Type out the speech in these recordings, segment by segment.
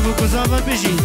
بکوزاوا بجی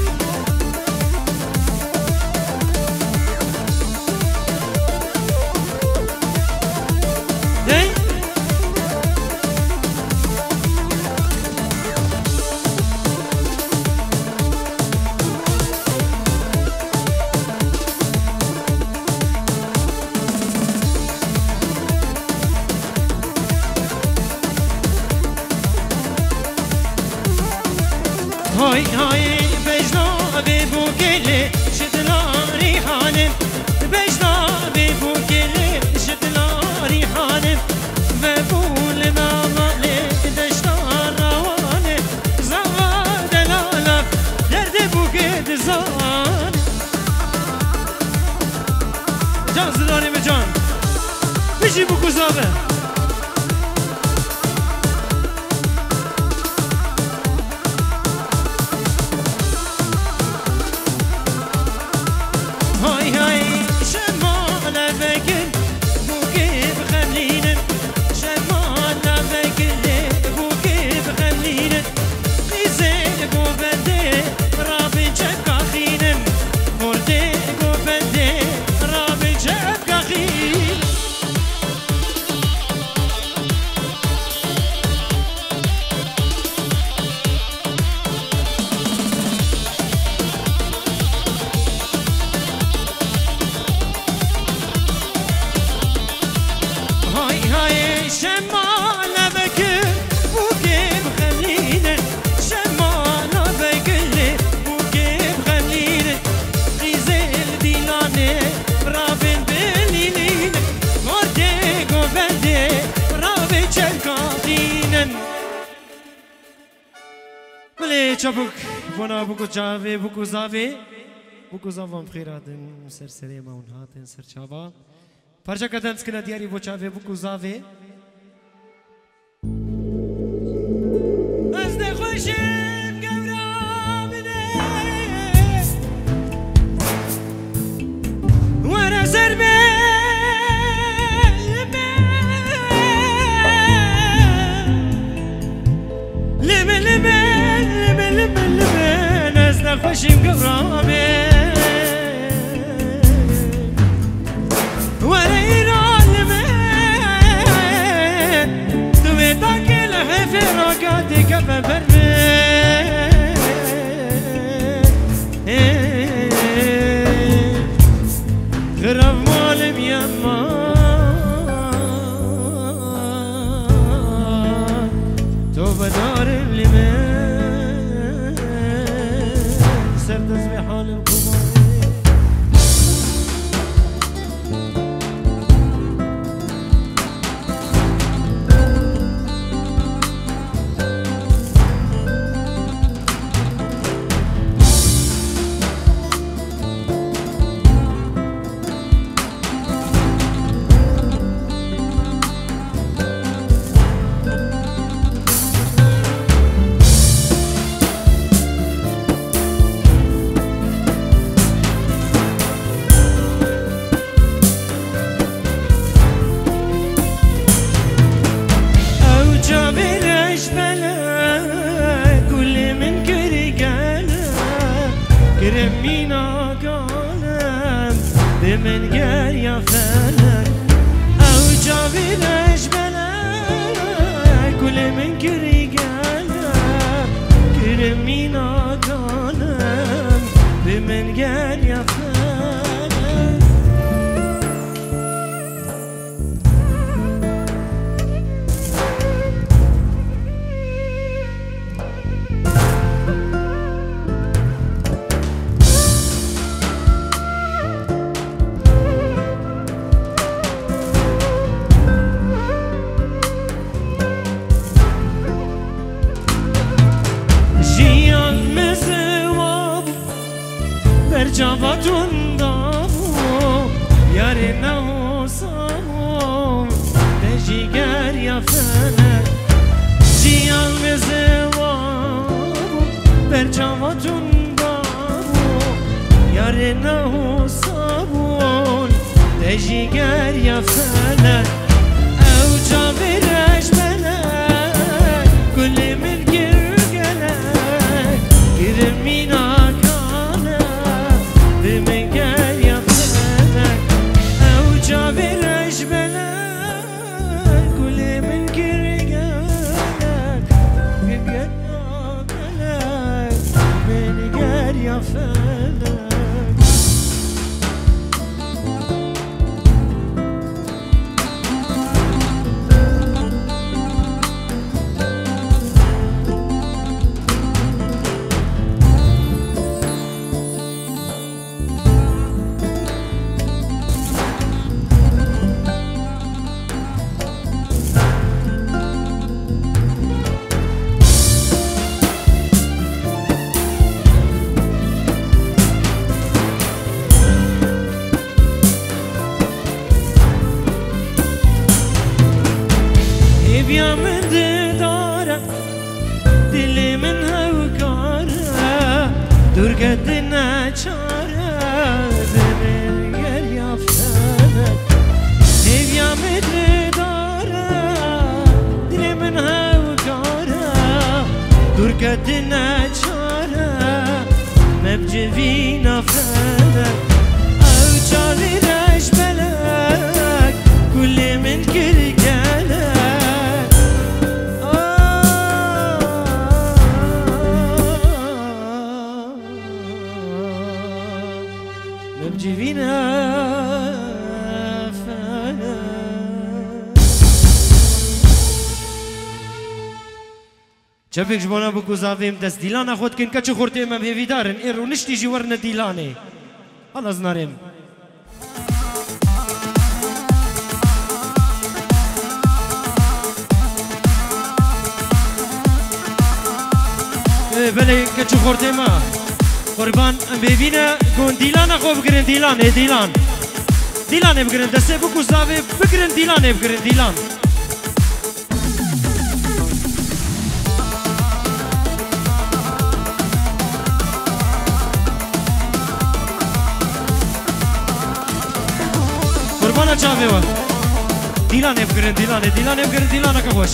هاي هاي بجنا ببوكلي شدنا ريحانم بجنا ببوكلي شدنا ريحانم ببول نامالي دشنا رواني زواد الالف درد بوكد زان جان زداني بجان بجي بوكوزابه چابک بنا بکو چاوی بکو زاوی بکو زاوام خیرادن سرسری ماون هاتن سر چاوا پرچا کدن سکنا دیاری بو چاوی بکو زاوی از نخوشم گورامنه ورا زربه لمه لمه خوشیم گرامه وره ایران من دوی داکل حفی را گادی که ببرمه غرام مالم یما تو بدارم لیمه سردز به حال القمار من گل یا فلک او جاویدش بلک گل من گری گلم کرمین آگانم به من گل یا فلک جواتون دامو یار نوسامو دجیگر یا فلک جیان مزوامو بر جواتون دامو یار نوسامو دجیگر یا فلک او جاویدش بلک گل من گر گلک گرم چپک جبانا بکو زاویم دست دیلانا خود کن کچو خورته من هیویدارن ایرو نشتی جی ورن دیلانه حالا زناریم بله کچو خورته ما قربان ببینه گون دیلانا خوب بگرن دیلانه دیلانه بگرن دسته بکو زاوی بگرن دیلانه بگرن دیلان قربانا چاوه و دیلانه بگرن دیلانه بگرن دیلانه که خوش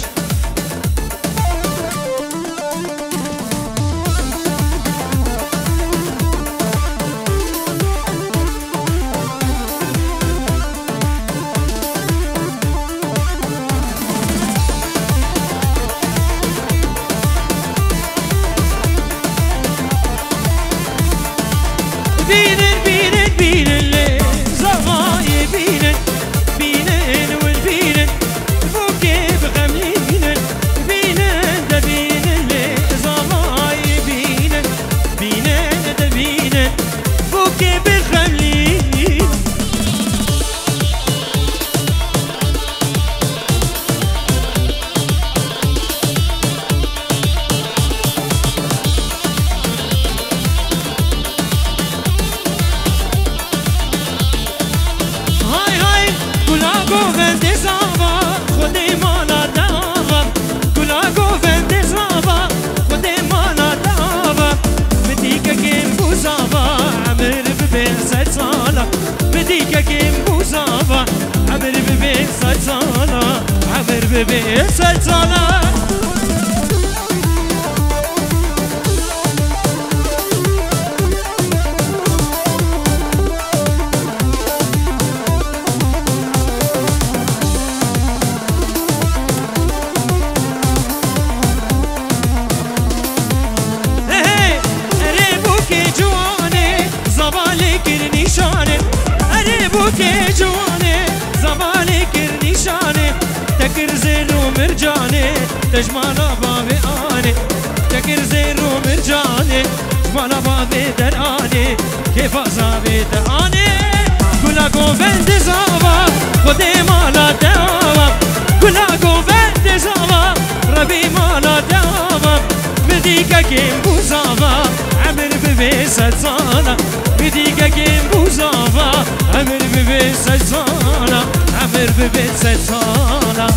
تجمالا بابي آني تكر زيرو مرجاني جمالا بابي دراني كيف أصابي دراني كلا قوفند زابا خدي مالا داوا كلا قوفند زابا ربي مالا داوا بديك كيم بوزابا عمر ببيسة صانا بديك كيم بوزابا عمر ببيسة صانا عمر ببيسة صانا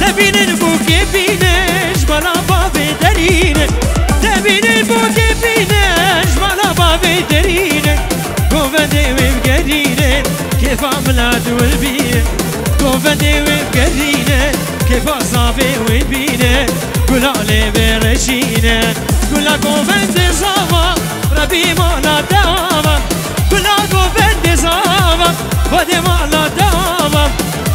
تبين البوكي بينش بلا بابي درينه تبين البوكي بينش بلا بابي درينه قوفدي وبقرينه كيف عملات والبينه قوفدي وبقرينه كيف أصابي والبينه كل علي برشينه كل قوفدي صابا ربي مالا داما كل قوفدي صابا ودي مالا داما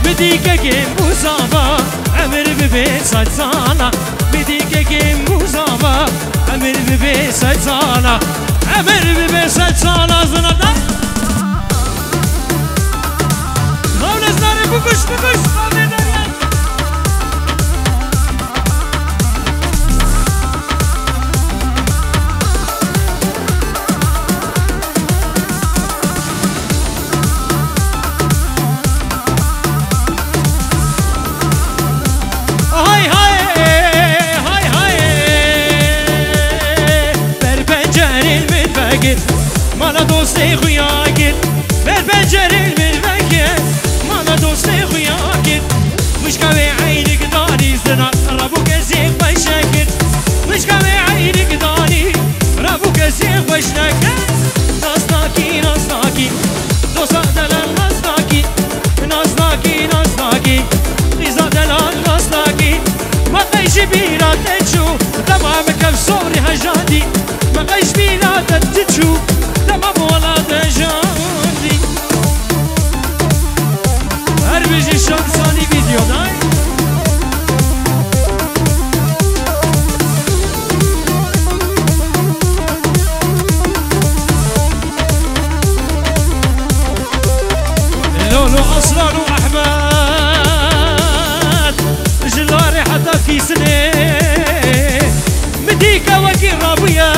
بديك كيم بوزابا عمر ببيت سجزانا بديك كيم بوزابا عمر ببيت سجزانا عمر ببيت سجزانا زنادا غول ازناري بكش مالا دوستی خویا گیر بر پنجره الملوکه مالا دوستی خویا گیر مشکوی عینک داری زنا ربو کسی خوش نکر مشکوی عینک داری ربو کسی خوش نکر نازناکی دوستا دلال نازناکی ریزا دلال نازناکی ما قیش بیرات تشو تمام کف صوری هجادی ما قیش بیرات تشو تمام ولا تجاندي وكي رابيا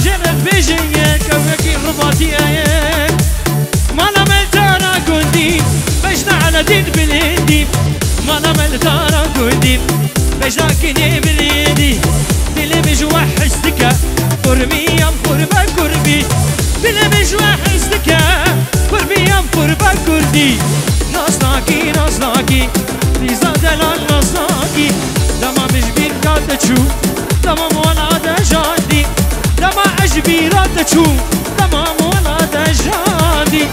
جنت بيجيك وكي رباطيك مالا ملتانا كندي بجنا على دين بالهندي مالا ملتانا كندي بجنا كني بالهندي دلي بجوا حسدك قربي يم قربا قربي دلي بجوا حسدك قربي يم قربا قربي ناصناكي ناصناكي ريزا دلال ناصناكي لما مش بين قاد تشوف لما مولا جاندي لما عجبي راد تشوف لما مولا جاندي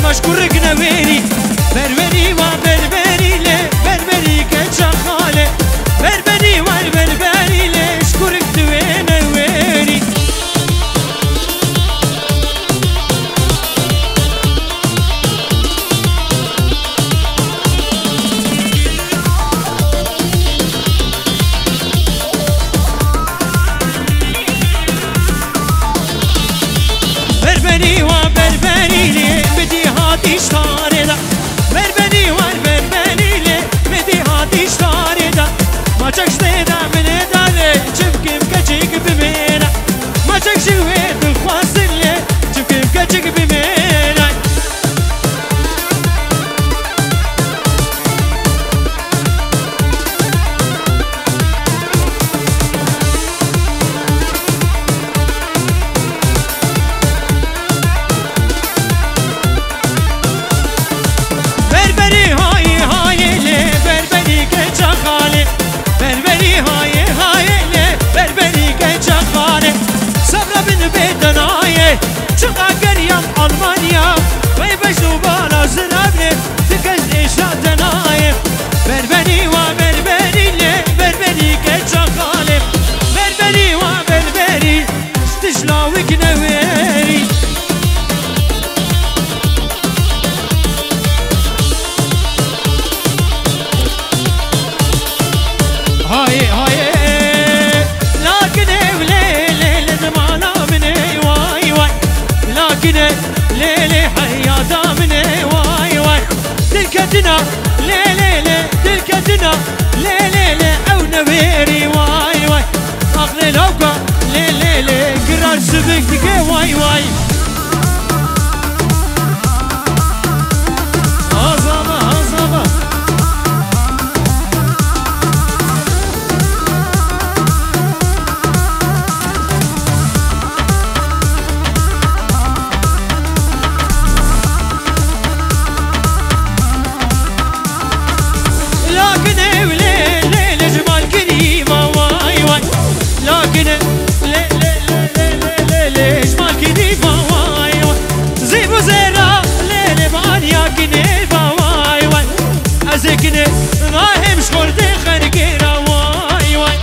مشكورك نويري بربري وبربري لي بربري كشخالي بربري وبربري لي شكورك دوين نويري بربري وبربري لي اشتاري دا بربني والبربني لي بدي هاتي اشتاري دا ما تشكش دا من دالي شبكي مكتشك بمينا ما تشكش ويد الخواصل لي شبكي مكتشك بمينا Almanya ve beşu bana zırabne tıkız eşat naim berberi ve berberiyle berberi keçakalim berberi ve berberi stişlavik neveri haye haye lakin evlele zamana mine vay vay lakin ليلي حياتا مني واي واي تلكتنا ليلي تلكتنا ليلي او نبيري واي واي اغلي لوكا ليلي قرار سبكتك واي واي هزابا هزابا زكني راهم شغلتي خرقيرة واي واي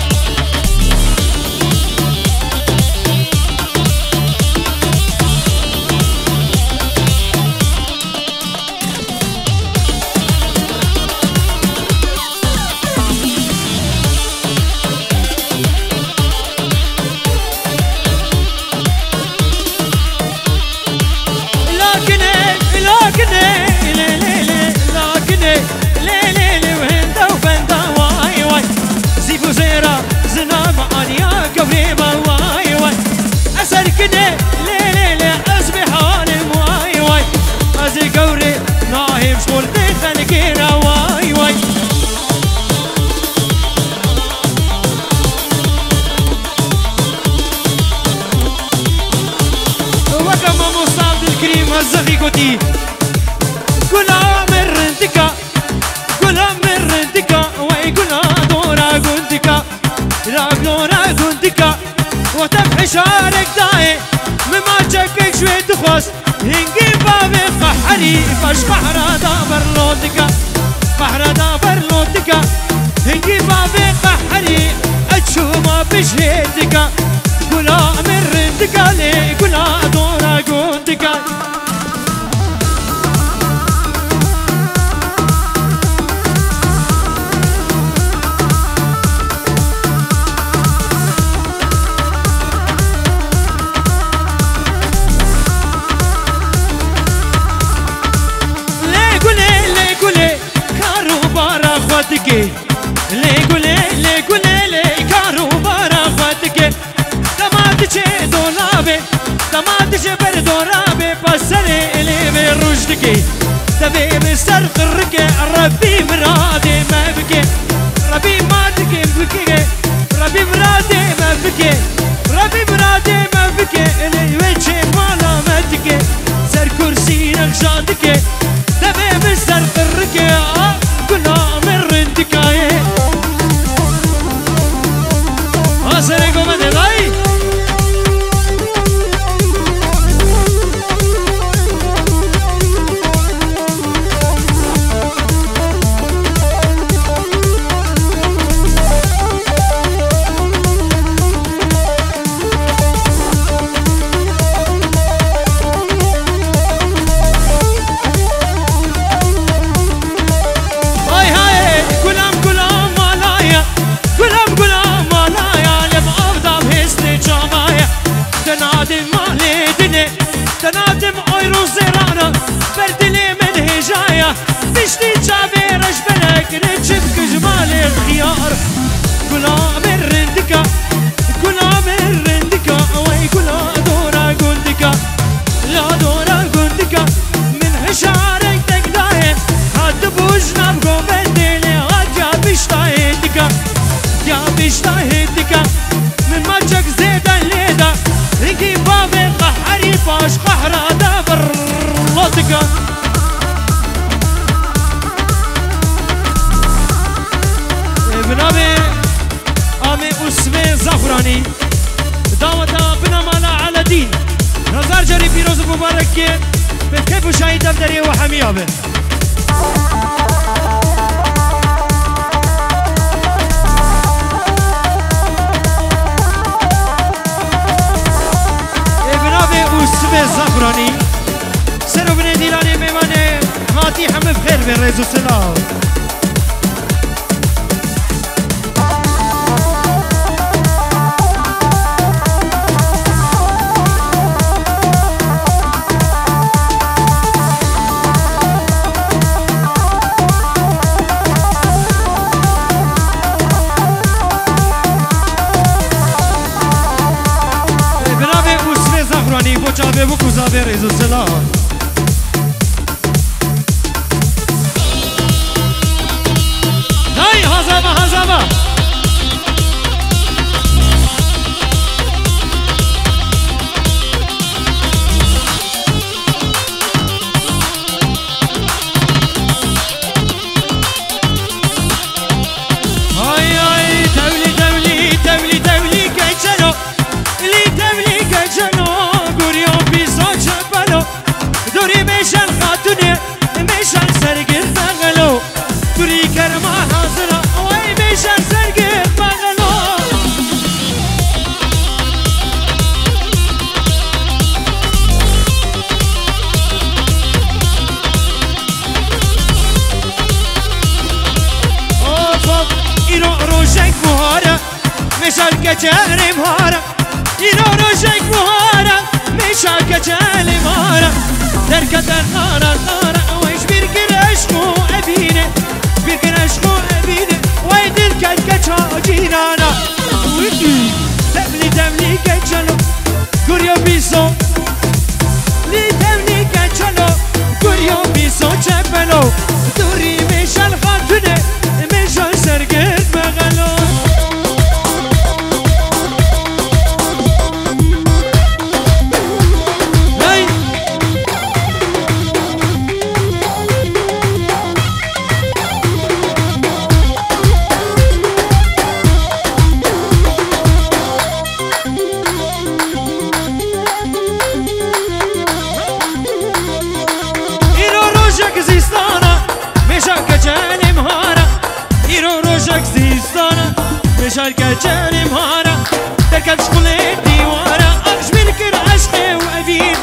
زغيقتي كل عمر انتكا كل عمر انتكا ويقول دورا قنتكا راقلورا قنتكا وتبحي شارك داي مما تشكك شوي تخوى باس هنگی بابی قحری باش قحرا دا برلودگا قحرا دا برلودگا هنگی بابی قحری اچوما بشهدگا گلا مرندگا لی گلا دورا گوندگا لے گلے لے کاروبار خودکے دماد چے دولابے دماد چے بر دولابے پسرے لے بے رشدکے دبے میں سر قرکے ربی مرادے میں بکے ربی مادکے بکے ربی مرادے میں بکے ربی مرادے میں بکے لے وچے مالا مدکے سر کرسی نقشادکے دبے میں سر قرکے گلا مرندکائے سرے کو میں دے بھائی تنادم ايرو زرانا بردلي من هجايا بشتي جابي رجبلك نجيبك جمال الخيار كلا من رندكا كلا من رندكا وي كلا دورا قندكا لا دورا قندكا من هشارك تقداين هاد بوجنا بقو بردلي هاد يا بشتاهدكا يا بشتاهدكا من ماجك زيدا ليدا ريكي بابي قحري باش قحرا دابر لطقا بنابي آمي اسمي زفراني دعوتا بنامالا على دين نظر جري بيروز مبارك بكيف شاهد دفتري وحميابه اسمه زفراني سرو بني ديلاني ميماني هاتي هم بخير بالرئيس والسلام جابه بو کوزابه رئیس السلام دای هزابه كجالي مهارة ينورو شيك مهارة مشاك كجالي مهارة دركة النارة ويش بيركن عشقو أبيني بيركن عشقو أبيني ويدل كجا جينانا ويدي دملي كجالو كوريو بيسو لي دملي كجالو كوريو بيسو جبلو دوري مشال خاتوني مشال سرقت مغلو مشاركة جاني مهارة تركب شغلي ديوارة جبير كر عشقي وأبين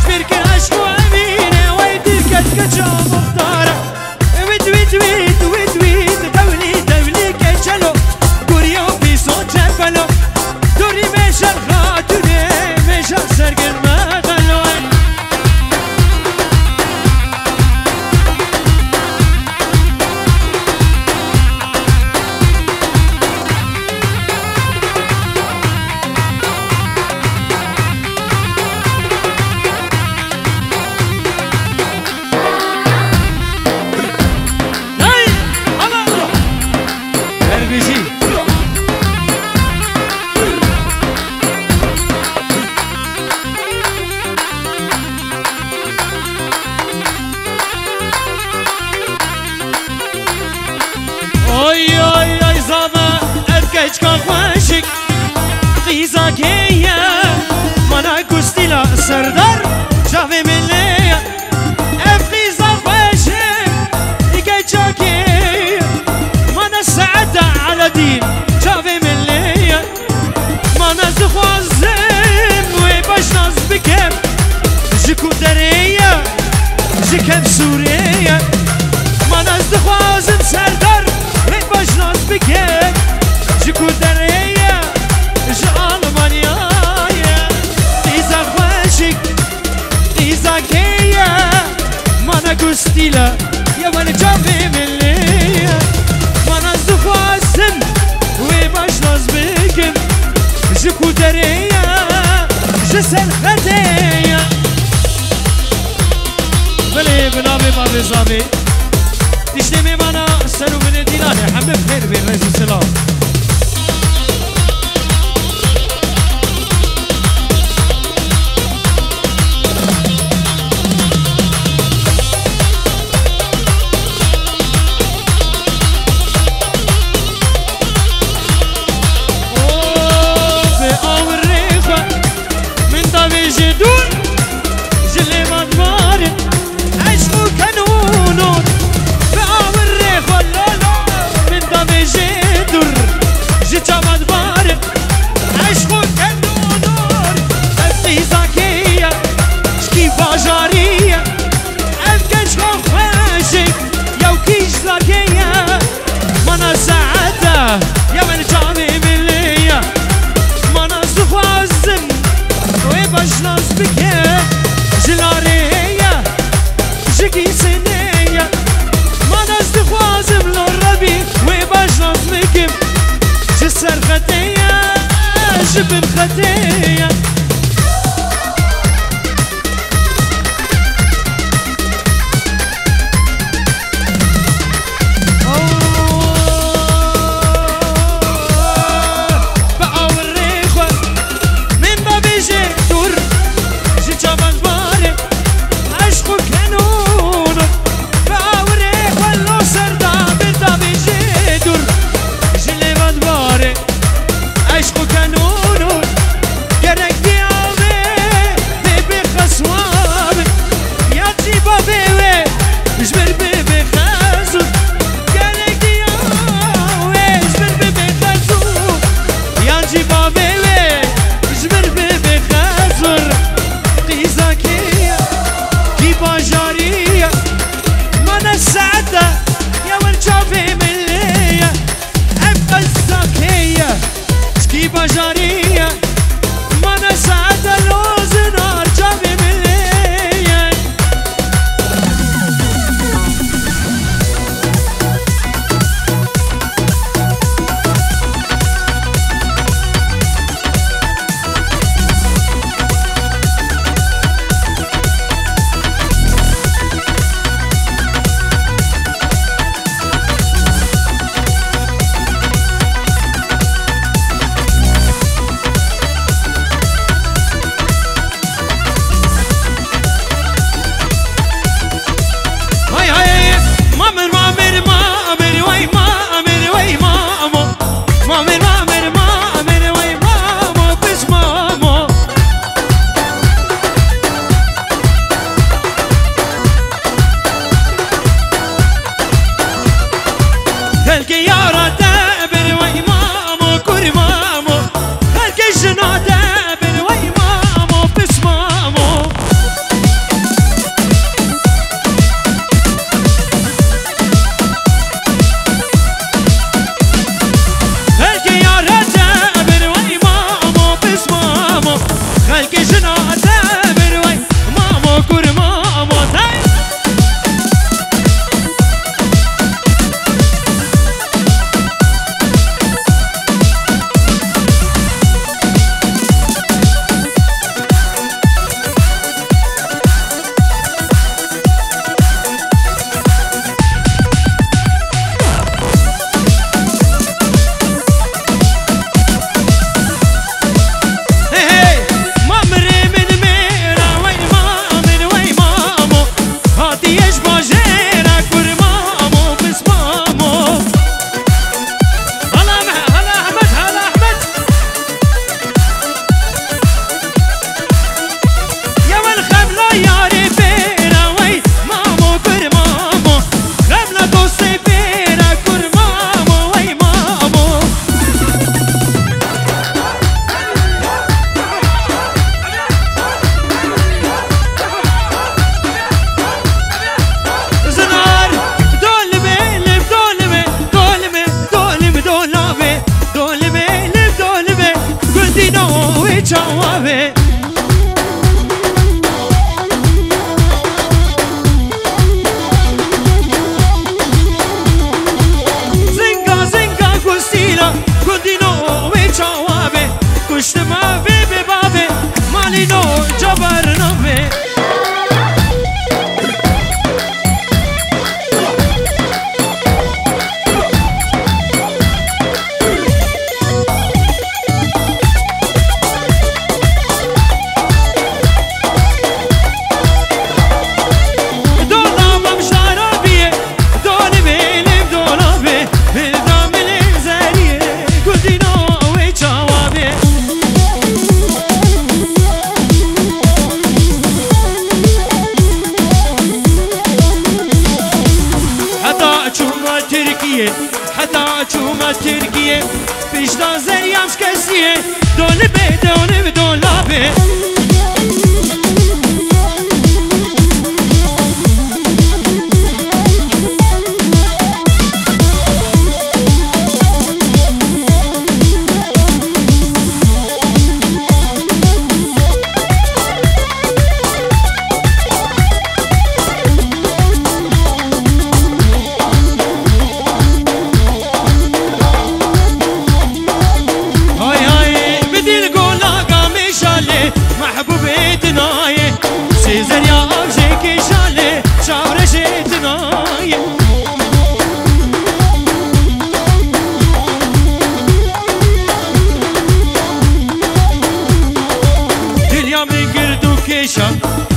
جبير كر عشق وأبين ويدي كتكتشا مختارة ويد ويد ويد ويد ويد دولي دولي كتشلو كوريو بيسو جبلو دوري مشار خاطري مشار سرقن ما غلوان سردار جاوی ملیه افقیزا خوشه دیگه جاکی من سعد على دین جاوی ملیه من از خوازم و باش ناز بکم جکو دریه جکم سوریه من از خوازم سردار و باش ناز بکم جکو دریه جا آلمانیا مانا گستیلا یا من جاوی ملیه من از دو خوازم و باش ناز بکم جکو دریه جسر خدیه بله بنابه ما بزابه تشتمی مانا سلو من دینانه همه بخیر بین رئیس السلام جبن خدية بقى والريخوة من باب يجي دور جي جابان باري عشقو كانون بقى والريخوة لو سردا من باب يجي دور جي ليبان باري عشقو كانون كسيه حتى چوما تركيه بيشتا زريامش كسيه دول بي دول بدول لابي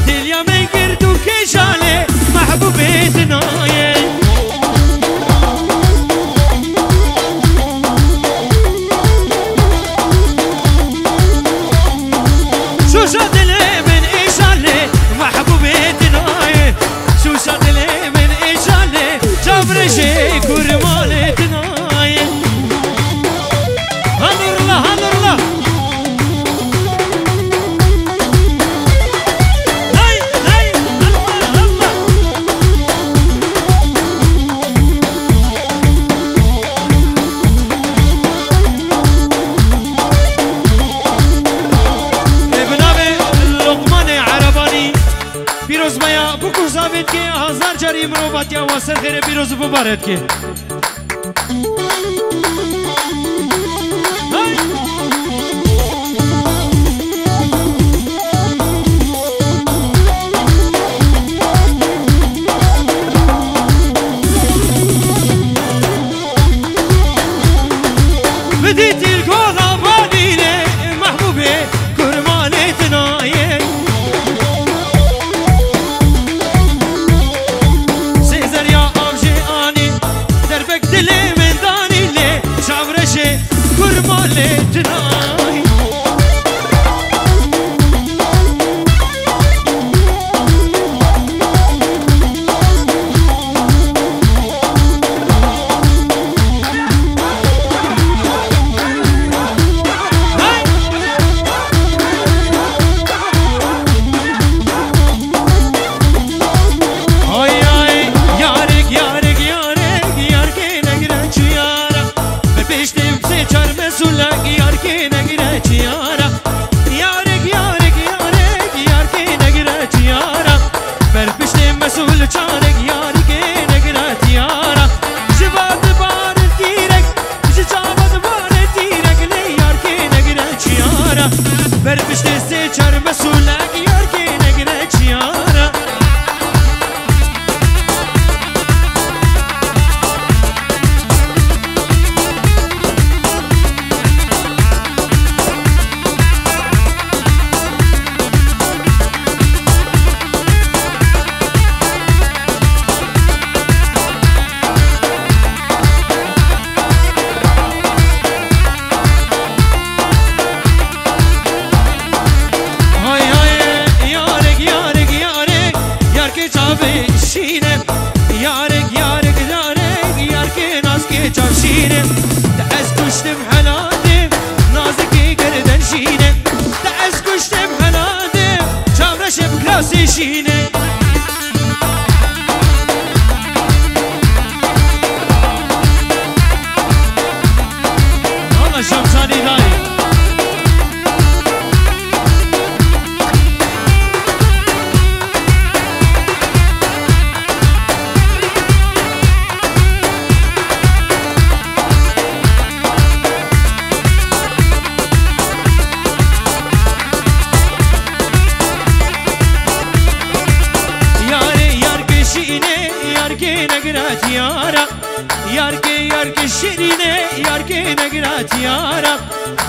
دليا من قردو كيشالي محبوبي تناي شوشة دلي من إيشالي محبوبي تناي شوشة دلي من إيشالي جابرشي كرمالي تناي هنور الله هنور الله زاوید که هزار جاری مروبت یا واسه خیر بیروز مبارد که بديت الكوغا باديني محبوبي كرماني تنايي دلي من داني لي شابرشي كرمالي تناي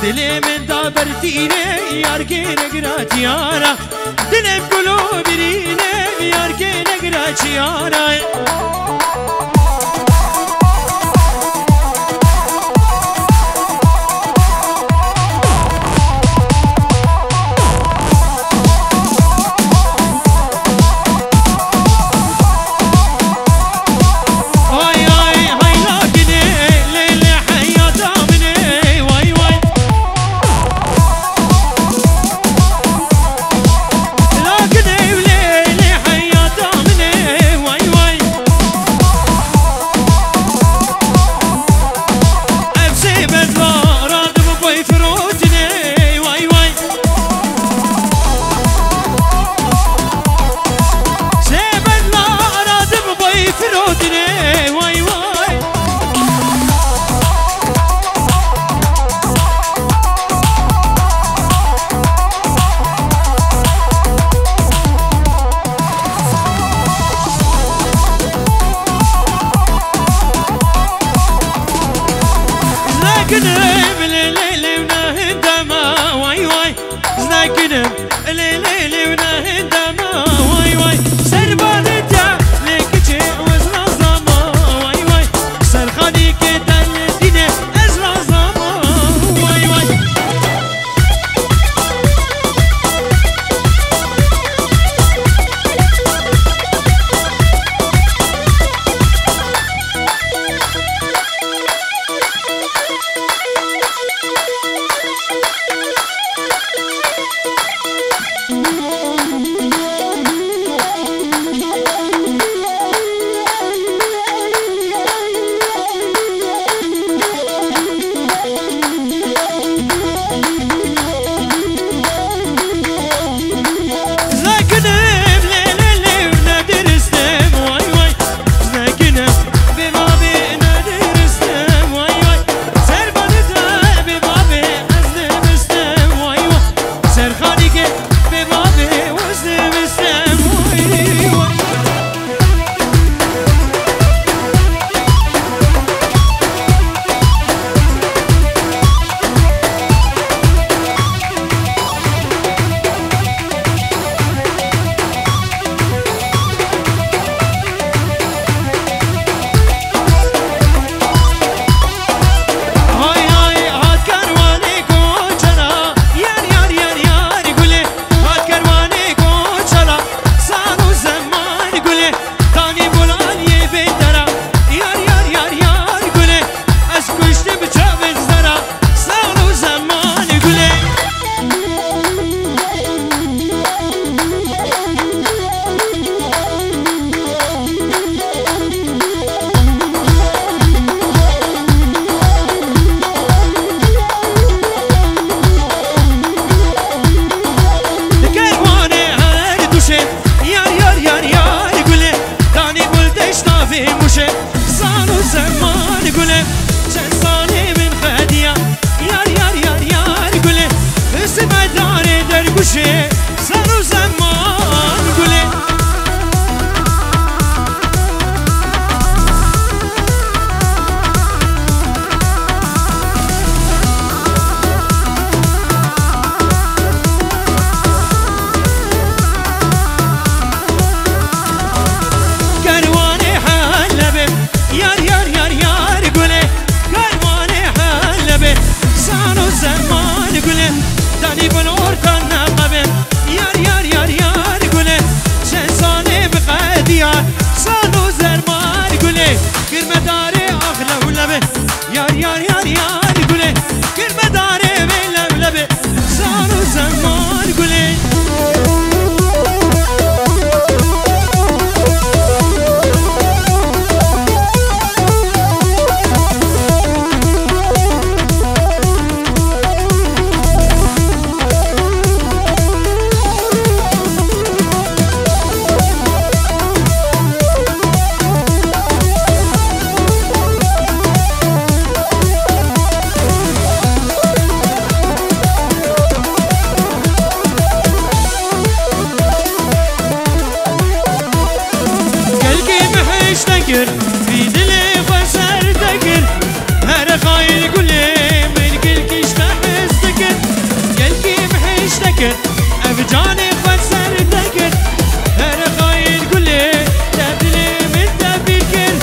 دلي من دابرتيني ياركي نقرات يارا دلي بقلوبي ريني ياركي نقرات يارا هاي هاي هاي لكن دگر بی دل خود سر دگر هر خایر گلی من گل کشته حس دگر گل کی محش دگر اف جان خود سر دگر هر خایر گلی دل من دبیر گر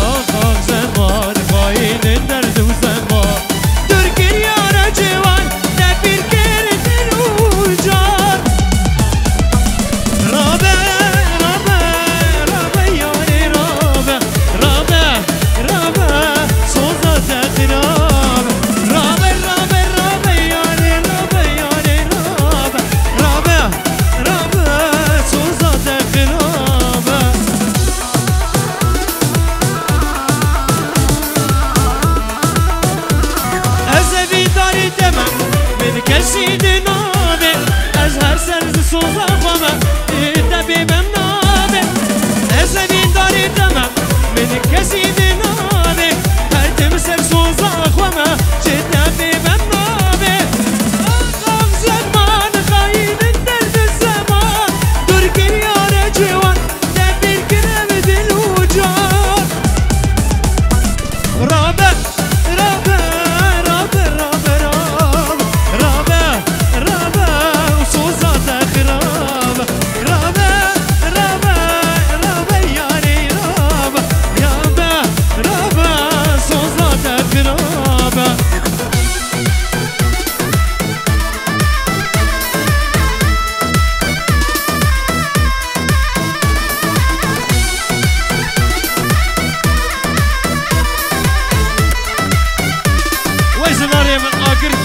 آخ زمان خاین درد و زمان دور گر یار جوان دبیر گر دل و جان رابه کسی دنابه از هر سرز سوزا خوامه دبی من نابه از این داری دمم من کسی دنابه هر تم سر سوزا خوامه چه دبی من نابه آخ زمان خاین درد زمان دور گریار جوان دبیر کرم دل و جان رابه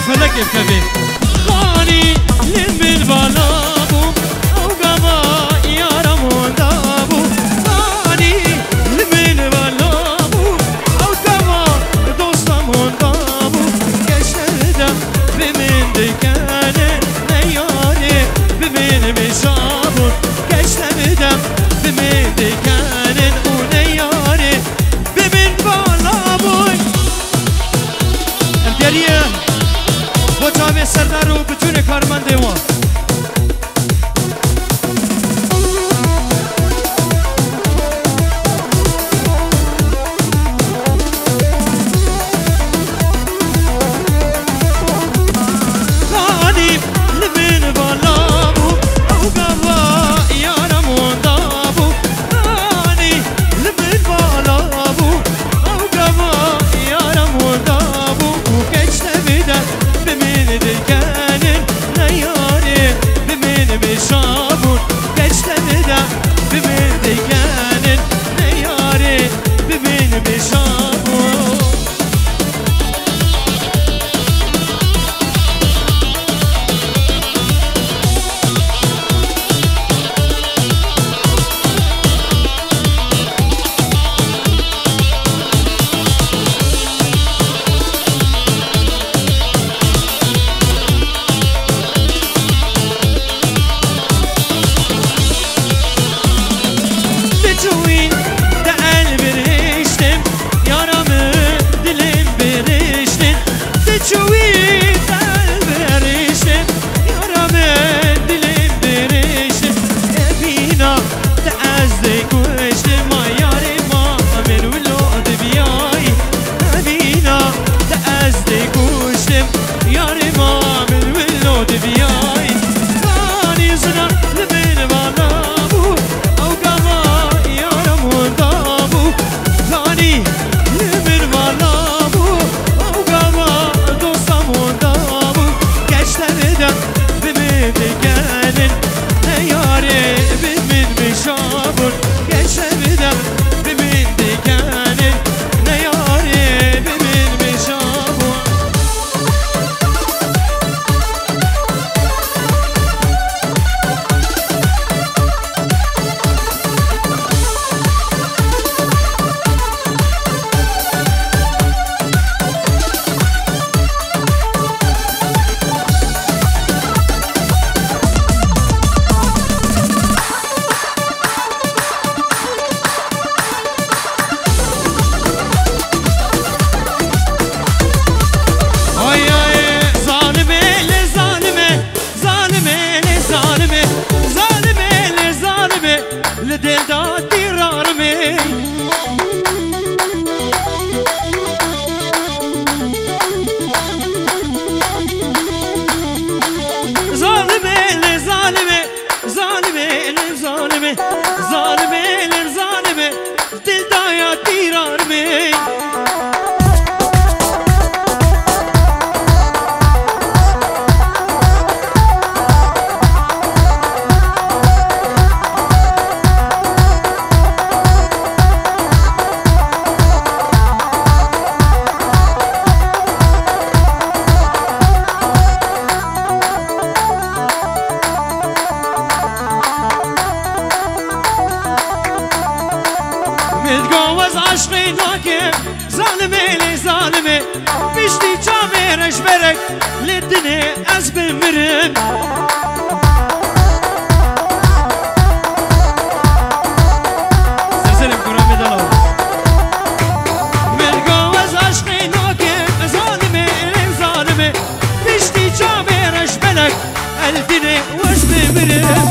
فلك بكبي غاني لمن بالابو او قما يا رمون دابو غاني لمن بالابو او قما دوست رمون دابو كشردم بمن دكانه نياري بمن مشابو كشردم بمن دكانه ونياري بمن بالابو البيريه با جامعه سردار و بتون کارمنده ما غانیم لبین بالا بو او قوا یارمون دابو غانی لبین بالا بو او قوا یارمون دابو کشته بیدن بمن دکانن نیاره بمن بشابون گشته بده بمن دکانن نیاره بمن بشابون جوین دل برشتم یارم دلم برشتم جوین دل برشتم یارم دلم برشتم ابینا از دکشتم ما یاری ما من ولاد بیای ابینا از دکشتم یاری ما من ولاد بیای زانی زنم لبین بالا متجوز عشقي ناكب ظالمي لي ظالمي بشتي جامي رشبرك للدنيا أزبي مرن سلسلة كرامي دلو متجوز عشقي ناكب ظالمي لي ظالمي بشتي جامي رشبرك الدنيا وأزبي مرن